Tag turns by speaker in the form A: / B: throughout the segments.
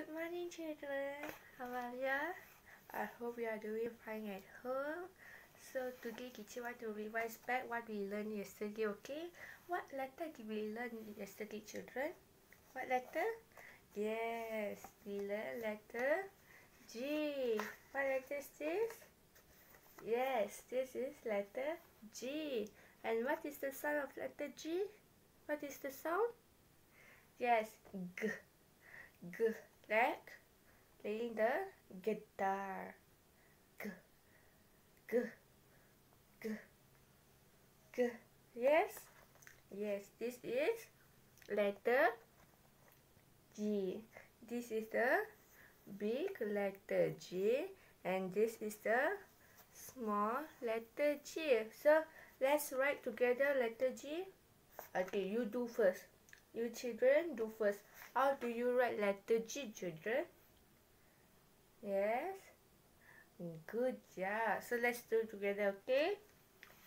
A: Good morning, children. How are you? I hope you are doing fine at home. So today teacher want to revise back what we learned yesterday, okay? What letter did we learn yesterday, children? What letter? Yes, we learned letter G. What letter is this? Yes, this is letter G. And what is the sound of letter G? What is the sound? Yes, G. G, like playing the guitar. G, G, G, G. Yes, yes. This is letter G. This is the big letter G, and this is the small letter G. So let's write together letter G. Okay, you do first. You children do first. How do you write letter G, children? Yes. Good job. So let's do it together, okay?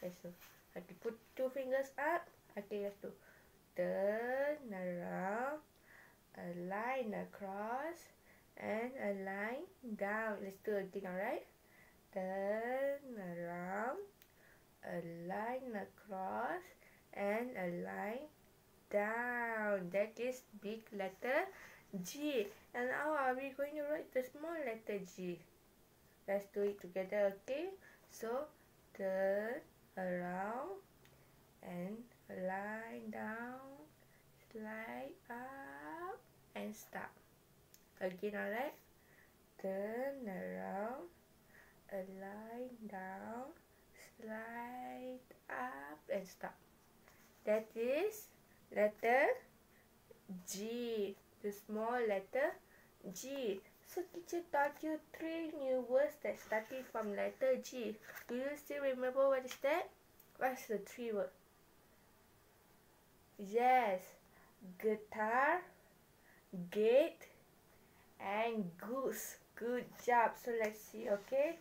A: Let's do. Okay, put 2 fingers up. Okay, let's do. Turn around, a line across, and a line down. Let's do it again, alright? Turn around, a line across, and a line down. That is big letter G. And how are we going to write the small letter G? Let's do it together, okay? So turn around and line down, slide up and stop. Again, alright? Turn around, a line down, slide up and stop. That is letter G, the small letter G. So teacher taught you 3 new words that started from letter G. Do you still remember what is that? What's the 3 words? Yes, guitar, gate, and goose. Good job. So let's see, okay?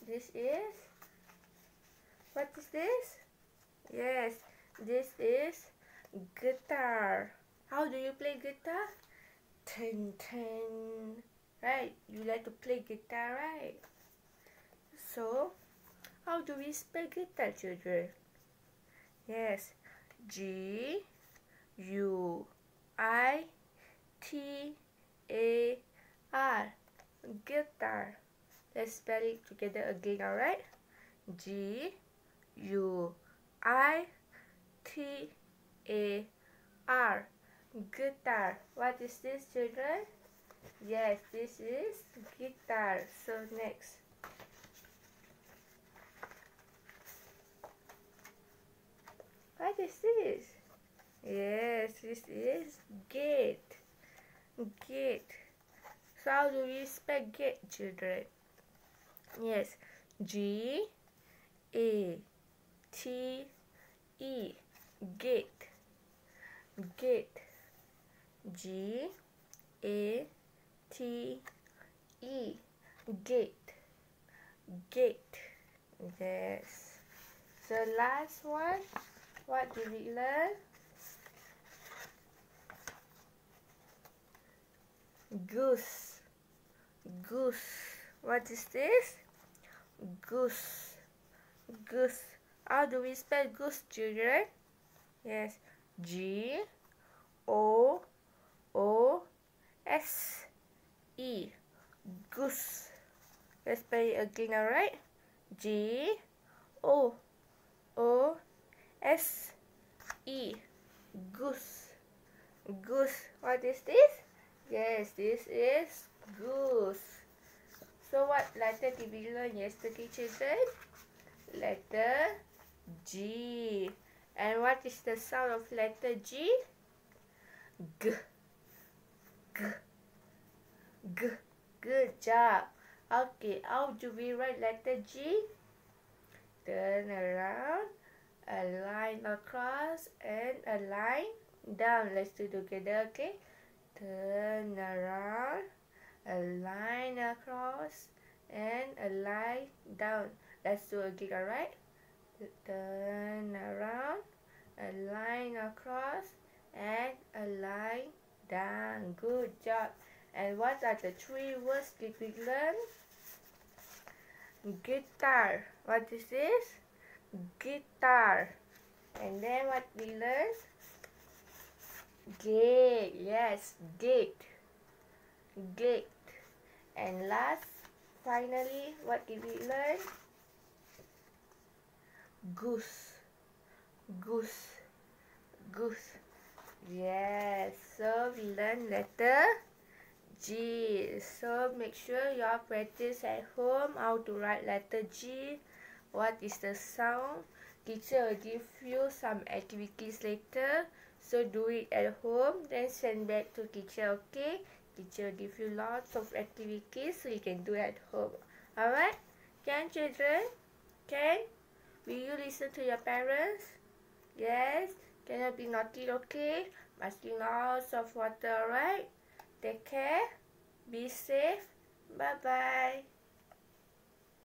A: This is, what is this? Yes, this is guitar. How do you play guitar? Ten, ten. Right, you like to play guitar, right? So, how do we spell guitar, children? Yes, G U I T A R. Guitar. Let's spell it together again, alright? G U I T A R. Guitar. What is this, children? Yes, this is guitar. So next. What is this? Yes, this is gate. Gate. So how do we spell gate, children? Yes, G A T E. Gate. Gate. G A T E. Gate. Gate. Yes. So last one, what did we learn? Goose. Goose. What is this? Goose. Goose. How do we spell goose, children? Yes. G O O S E. Goose. Let's spell it again, alright? G O O S E. Goose. Goose. What is this? Yes, this is goose. So what letter did we learn yesterday, children? Letter G. And what is the sound of letter G? G. G. G. Good job. Okay, how do we write letter G? Turn around, a line across, and a line down. Let's do it together, okay? Turn around, a line across, and a line down. Let's do it again, alright? Turn around, a line across, and a line down. Good job. And what are the 3 words did we learn? Guitar. What is this? Guitar. And then what we learn? Gate. Yes, gate. Gate. And last, finally, what did we learn? Goose. Goose. Goose. Yes, so we learn letter G. So make sure you all practice at home how to write letter G. What is the sound? Teacher will give you some activities later. So do it at home, then send back to teacher, okay? Teacher will give you lots of activities so you can do at home. Alright? Can children? Can? Will you listen to your parents? Yes? Cannot be naughty, okay? Must drink lots of water, alright? Take care. Be safe. Bye-bye.